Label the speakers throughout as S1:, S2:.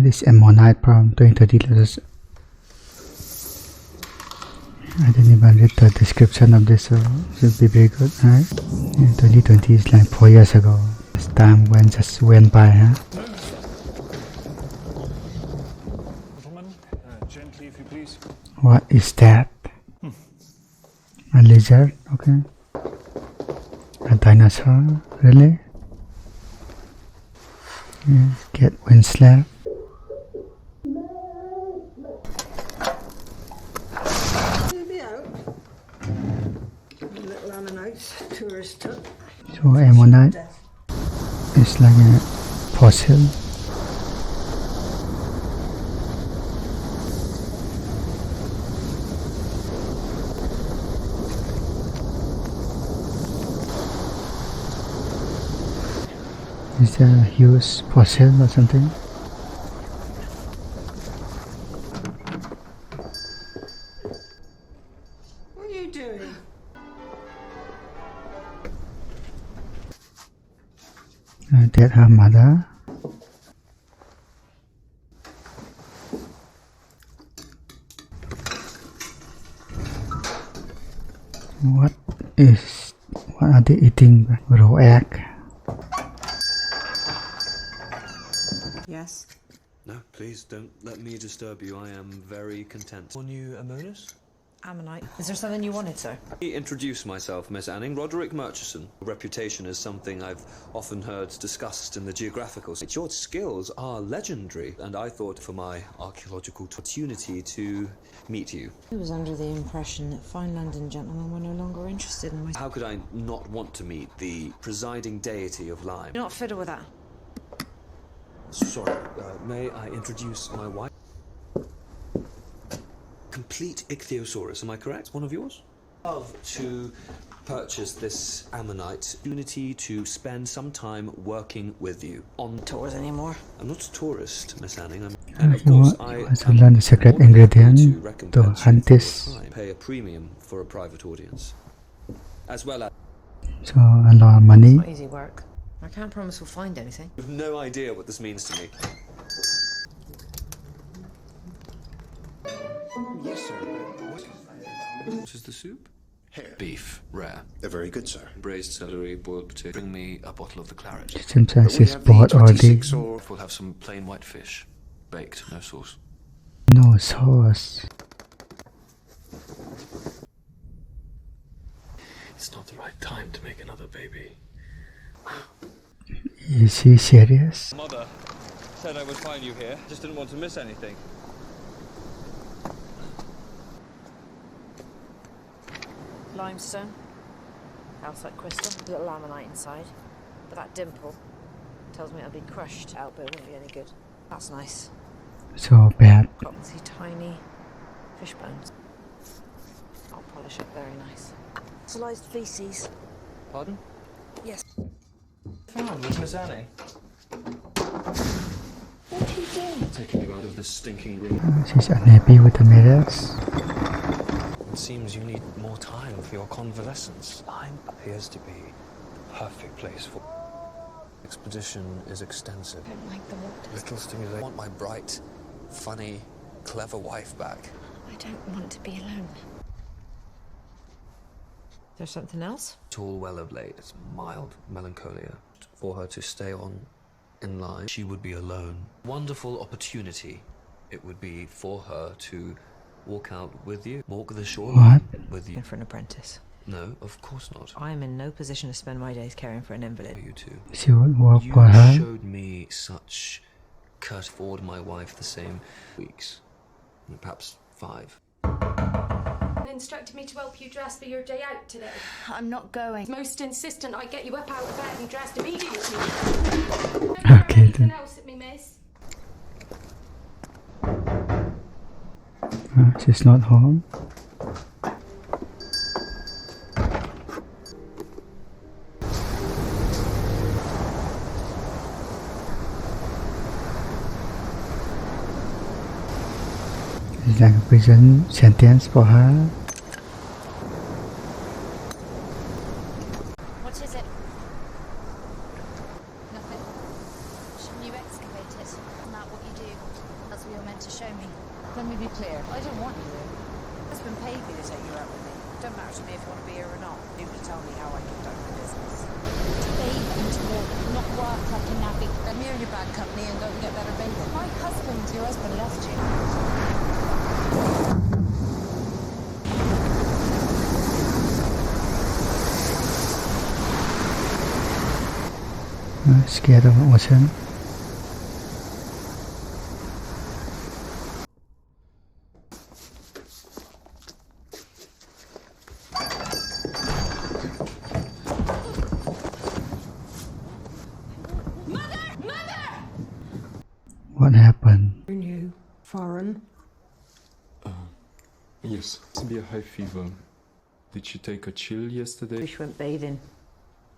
S1: This Ammonite from 2030 levels. I didn't even read the description of this, so it should be very good, right? Yeah, 2020 is like 4 years ago. This time just went by, huh?
S2: Gentlemen, gently if you please.
S1: What is that? A lizard? Okay. A dinosaur? Really? Yeah, get Winslet.
S3: Little Ammonite tourist hut.
S1: So Ammonite is like a fossil. Is there a huge fossil or something?
S3: What are you doing?
S1: That her mother. What are they eating? Raw egg.
S3: Yes.
S4: No, please don't let me disturb you. I am very content. Your new Ammonite?
S5: Ammonite. Is there something you wanted, sir?
S4: Introduce myself, Miss Anning. Roderick Murchison. Reputation is something I've often heard discussed in the geographical. Your skills are legendary, and I thought for my archaeological opportunity to meet you.
S5: I was under the impression that fine London gentlemen were no longer interested in my...
S4: How could I not want to meet the presiding deity of Lyme?
S5: You're not fiddle with that.
S4: Sorry, may I introduce my wife? Complete ichthyosaurus, am I correct? One of yours? Love to purchase this Ammonite. Opportunity to spend some time working with you on
S5: Tours anymore.
S4: I'm not a tourist, Miss Anning.
S1: You want to learn the secret ingredient to hunt this.
S4: Pay a premium for a private audience, as well as.
S1: So a lot of money.
S5: Not easy work. I can't promise we'll find anything.
S4: I have no idea what this means to me.
S6: Yes, sir.
S4: What is the soup?
S6: Hare.
S4: Beef, rare.
S6: They're very good, sir.
S4: Braised celery, boiled potato. Bring me a bottle of the claret.
S1: It seems like
S6: We
S1: she's
S6: have the
S1: bored already.
S6: 26 or
S4: We'll have some plain white fish, baked, no sauce.
S1: No sauce.
S4: It's not the right time to make another baby.
S1: Is she serious?
S7: Mother said I would find you here. Just didn't want to miss anything.
S5: Limestone. Calcite crystal. Little ammonite inside. But that dimple tells me it'll be crushed out, but it won't be any good. That's nice.
S1: So bad.
S5: Got these tiny fish bones. I'll polish it very nice. Fossilized feces.
S7: Pardon?
S5: Yes.
S7: Found with Miss Annie.
S5: What are you doing?
S4: Taking you out of this stinking room.
S1: She's unhappy with the mirrors.
S4: It seems you need more time for your convalescence. Lyme appears to be the perfect place for. Expedition is extensive.
S5: I don't like the water.
S4: Little stimulation. I want my bright, funny, clever wife back.
S5: I don't want to be alone. There's something else?
S4: It's all well of late. It's mild melancholia. For her to stay on in line, she would be alone. Wonderful opportunity it would be for her to walk out with you. Walk the shoreline with you.
S5: For an apprentice.
S4: No, of course not.
S5: I am in no position to spend my days caring for an invalid.
S4: You two.
S1: She would work
S4: You
S1: for her.
S4: showed me such courtesy. Forward my wife the same weeks. Perhaps 5.
S8: Instructed me to help you dress for your day out today.
S9: I'm not going.
S8: Most insistent I get you up out of bed and dressed immediately.
S1: Okay,
S8: Anything
S1: then.
S8: else at me, miss?
S1: She's not home. It's like a prison sentence for her.
S9: What is it? Nothing. Shouldn't you excavate it? Isn't that what you do? meant to show me.
S5: Let me be clear. I don't want you there. My husband paid me to take you out with me. It don't matter to me if you want to be here or not. You can tell me how I conduct my business.
S9: To bathe and to walk, not work like a navvy.
S5: Let me earn your bad company and go and get better bathing.
S9: My husband.
S5: Your husband left you.
S1: Scared of ocean. What happened?
S3: Who knew? Foreign?
S6: Yes, severe high fever. Did she take a chill yesterday?
S5: She went bathing.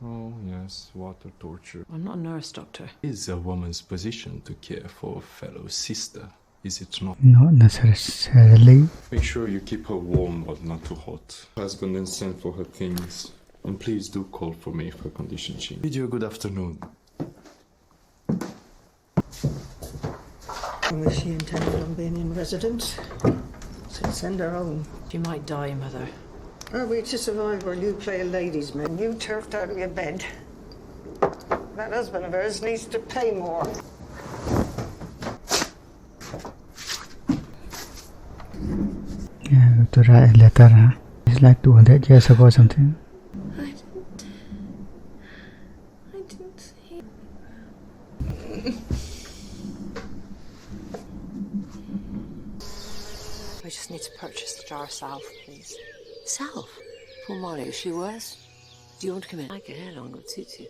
S6: Oh, yes, water torture.
S5: I'm not a nurse, doctor.
S6: It is a woman's position to care for a fellow sister, is it not?
S1: Not necessarily.
S6: Make sure you keep her warm but not too hot. Husband then send for her things. And please do call for me if her condition changes. Bid you a good afternoon.
S3: Was she intended on being in residence? So send her home.
S5: She might die, Mother.
S3: Are we to survive while you play a ladies' man? You turfed out of your bed. That husband of hers needs to pay more.
S1: Yeah, to write a letter, huh? It's like 200 years ago or something.
S9: I didn't see.
S5: I just need to purchase the jar of salve, please. Salve? Poor Molly, is she worse? Do you want to come in? Like a hair long would suit you.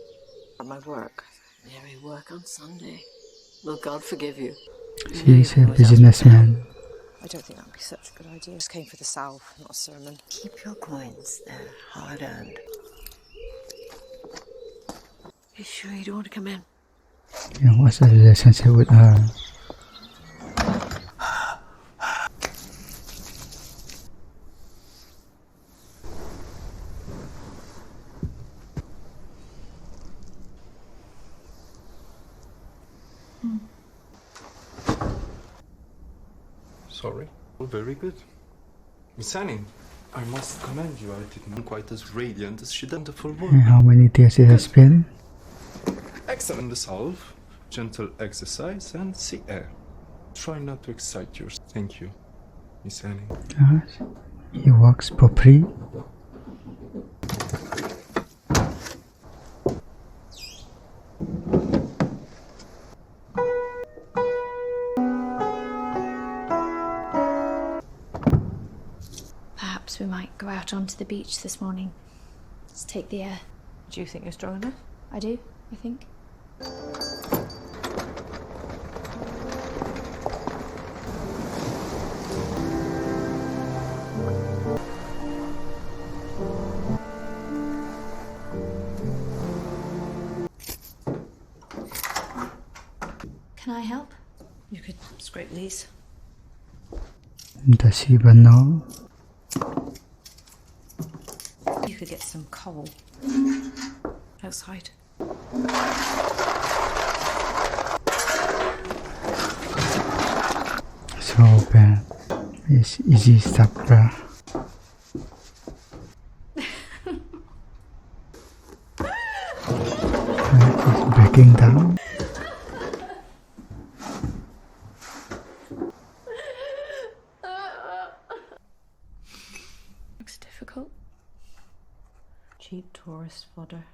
S5: At my work. Mary, work on Sunday. Will God forgive you?
S1: She's a businessman.
S5: I don't think that would be such a good idea. I just came for the salve, not a sermon.
S3: Keep your coins there, hard-earned.
S5: You sure you don't want to come in?
S1: Yeah, what's the relationship with her?
S6: Sorry. Oh, very good. Miss Annie, I must commend you. I didn't quite as radiant as she did the full work.
S1: And how many days it has been?
S6: Excellent. The salve, gentle exercise, and sea air. Try not to excite yourself. Thank you, Miss Annie.
S1: He works for free.
S9: Perhaps we might go out onto the beach this morning. Let's take the air.
S5: Do you think you're strong enough?
S9: I do, I think. Can I help?
S5: You could scrape these.
S1: Does she even know?
S5: You could get some coal outside.
S1: So bad. It's easy stuff, bruh. It's breaking down.
S9: Looks difficult.
S5: Cheap tourist fodder.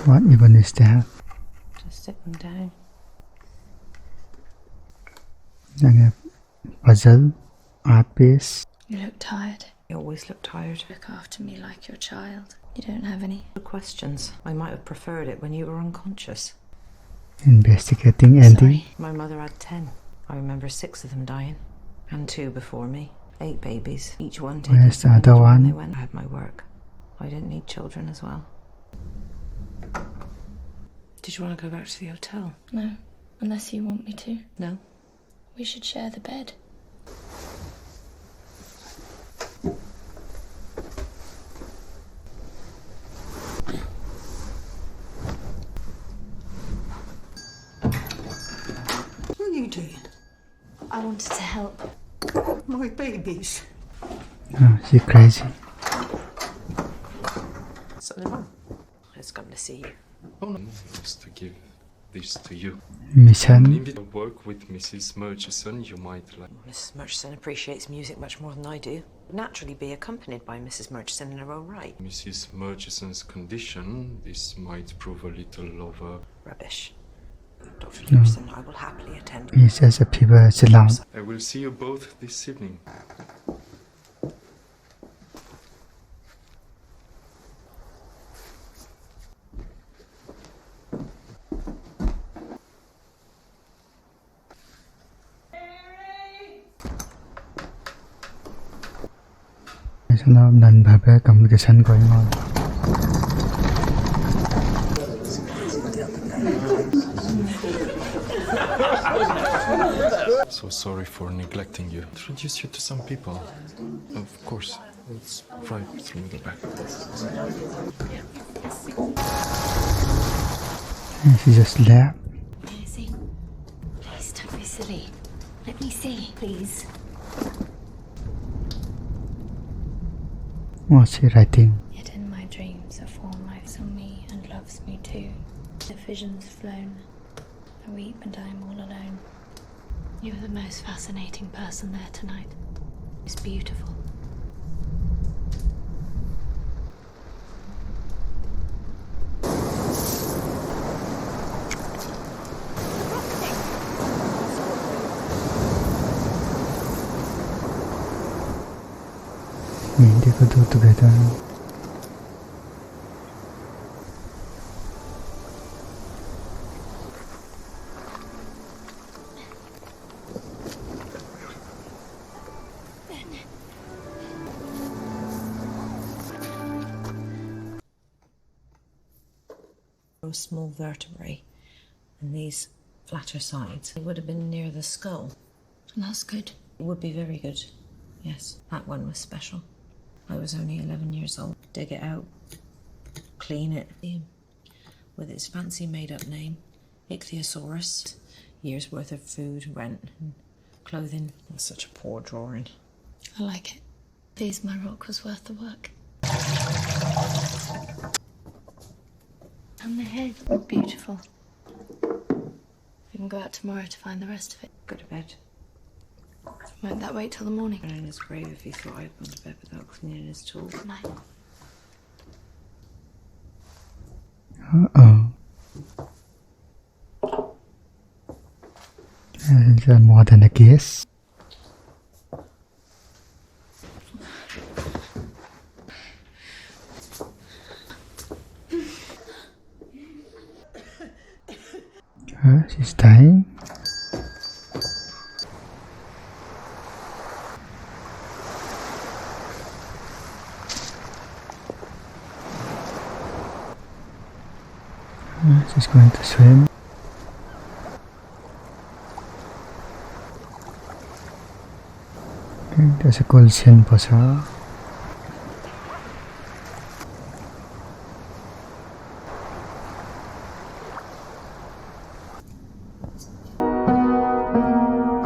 S1: What even is that?
S5: Just sitting down.
S1: Like a puzzle, art piece.
S9: You look tired.
S5: You always look tired.
S9: Look after me like your child. You don't have any.
S5: Good questions. I might have preferred it when you were unconscious.
S1: Investigating Andy.
S9: Sorry.
S5: My mother had 10. I remember 6 of them dying. And 2 before me. 8 babies. Each one taken
S1: Where's the
S5: from
S1: other
S5: when
S1: one?
S5: they went. I had my work. I didn't need children as well. Did you want to go back to the hotel?
S9: No, unless you want me to.
S5: No?
S9: We should share the bed.
S3: What are you doing?
S9: I wanted to help.
S3: My babies.
S1: Oh, she's crazy.
S5: Something wrong? It's come to see you.
S6: Oh no, just to give this to you.
S1: Mission.
S6: If you work with Mrs. Murchison, you might like...
S5: Mrs. Murchison appreciates music much more than I do. Naturally be accompanied by Mrs. Murchison in her own right.
S6: Mrs. Murchison's condition, this might prove a little of a...
S5: Rubbish. Dr. Lewison, I will happily attend.
S1: He says that people sit down.
S6: I will see you both this evening.
S1: There's a lot of non-verbal communication going on.
S6: So sorry for neglecting you. Introduce you to some people. Of course, it's right through the back.
S1: And she just left.
S9: See? Please don't be silly. Let me see, please.
S1: What's she writing?
S9: Yet in my dreams a form lives on me and loves me too. The vision's flown. I weep and I'm all alone. You were the most fascinating person there tonight. It's beautiful.
S1: They could do together.
S5: Small vertebrae and these flatter sides. It would have been near the skull.
S9: And that's good.
S5: It would be very good. Yes, that one was special. I was only 11 years old. Dig it out, clean it, with its fancy made-up name, Ichthyosaurus. Years worth of food, rent, and clothing. That's such a poor drawing.
S9: I like it. Please, my rock was worth the work. And the head, beautiful. We can go out tomorrow to find the rest of it.
S5: Go to bed.
S9: Won't that wait till the morning?
S5: Put in his grave if he thought I'd gone to bed without cleaning his tools.
S9: Good night.
S1: Uh-oh. Is that more than a kiss? She's dying. She's going to swim. Okay, there's a cold scene for her.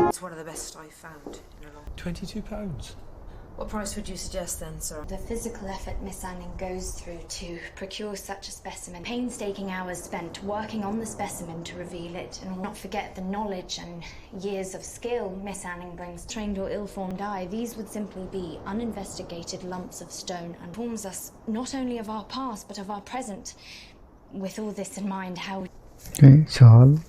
S5: It's one of the best I've found in a long time.
S7: £22.
S5: What price would you suggest then, sir?
S9: The physical effort Miss Anning goes through to procure such a specimen, painstaking hours spent working on the specimen to reveal it, and not forget the knowledge and years of skill Miss Anning brings. Trained or ill-formed eye, these would simply be uninvestigated lumps of stone, and informs us not only of our past but of our present. With all this in mind, how...
S1: Okay, so all.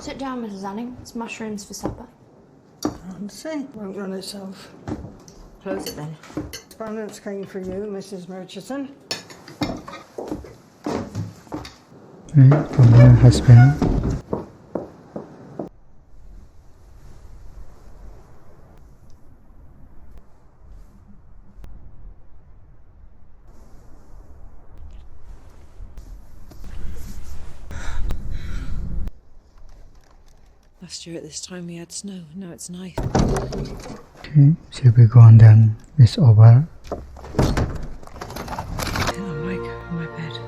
S9: Sit down, Mrs. Anning. It's mushrooms for supper.
S3: And see, won't run itself.
S5: Close it then.
S3: Correspondence came for you, Mrs. Murchison.
S1: Okay, from her husband.
S5: Last year at this time we had snow, and now it's nice.
S1: Okay, so we go on then. It's over.
S5: I'm like in my bed.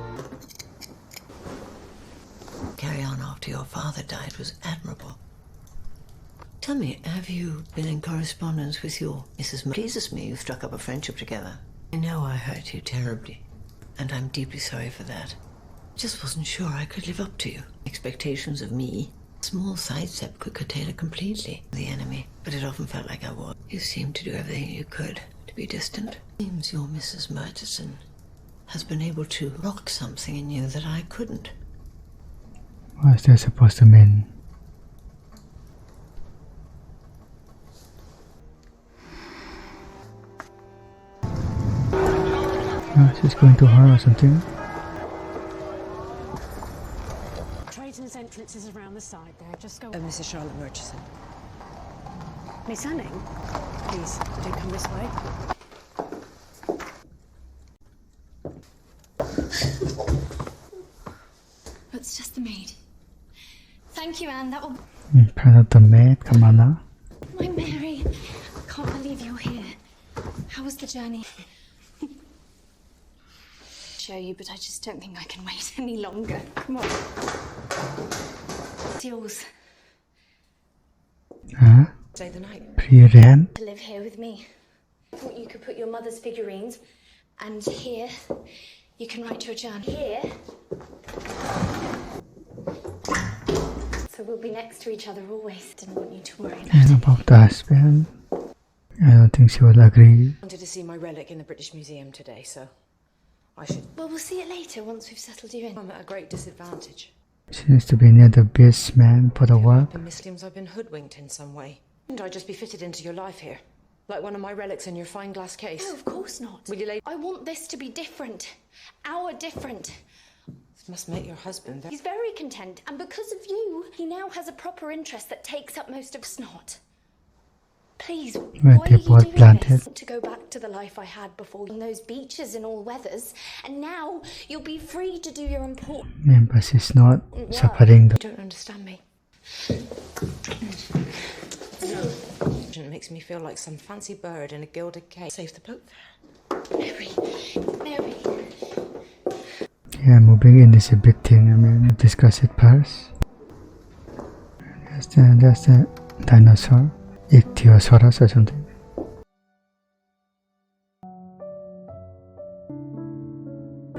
S5: Carry on after your father died was admirable. Tell me, have you been in correspondence with your Mrs. Pleases me you struck up a friendship together. I know I hurt you terribly, and I'm deeply sorry for that. Just wasn't sure I could live up to you. Expectations of me. Small sidestep could curtail it completely. The enemy, but it often felt like I was. You seemed to do everything you could to be distant. Seems your Mrs. Murchison has been able to rock something in you that I couldn't.
S1: What is that supposed to mean? Oh, she's going to her or something.
S10: Traitor's entrance is around the side there. Just go.
S5: Mrs. Charlotte Murchison.
S10: Miss Anning, please do come this way.
S9: It's just the maid. Thank you, Anne. That will.
S1: Part of the maid, come on now.
S9: My Mary, I can't believe you're here. How was the journey? Show you, but I just don't think I can wait any longer. Come on. It's yours.
S1: Huh?
S5: Stay the night.
S1: Pre-rent?
S9: To live here with me. I thought you could put your mother's figurines, and here you can write your journal. Here. So we'll be next to each other always. Didn't want you to worry about
S1: And
S9: it.
S1: about the husband, I don't think she will agree.
S5: I wanted to see my relic in the British Museum today, so I should.
S9: Well, we'll see it later once we've settled you in.
S5: I'm at a great disadvantage.
S1: She needs to be near the best man for the work.
S5: The Muslims, I've been hoodwinked in some way. Couldn't I just be fitted into your life here? Like one of my relics in your fine glass case?
S9: No, of course not.
S5: Will you lay...
S9: I want this to be different. Our different.
S5: This must make your husband very...
S9: He's very content, and because of you, he now has a proper interest that takes up most of us not. Please,
S1: Where
S9: why
S1: they
S9: are you
S1: both
S9: doing
S1: planted.
S9: this? To go back to the life I had before on those beaches in all weathers, and now you'll be free to do your important
S1: Yeah, but she's not suffering.
S5: You don't understand me. It makes me feel like some fancy bird in a gilded cage. Save the boat there.
S9: Mary, Mary.
S1: Yeah, moving in is a big thing. I mean, discuss it first. That's the dinosaur. Ichthyosaurus or something.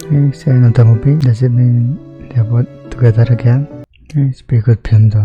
S1: Okay, so another movie. Does it mean they're both together again? Okay, it's a pretty good film though.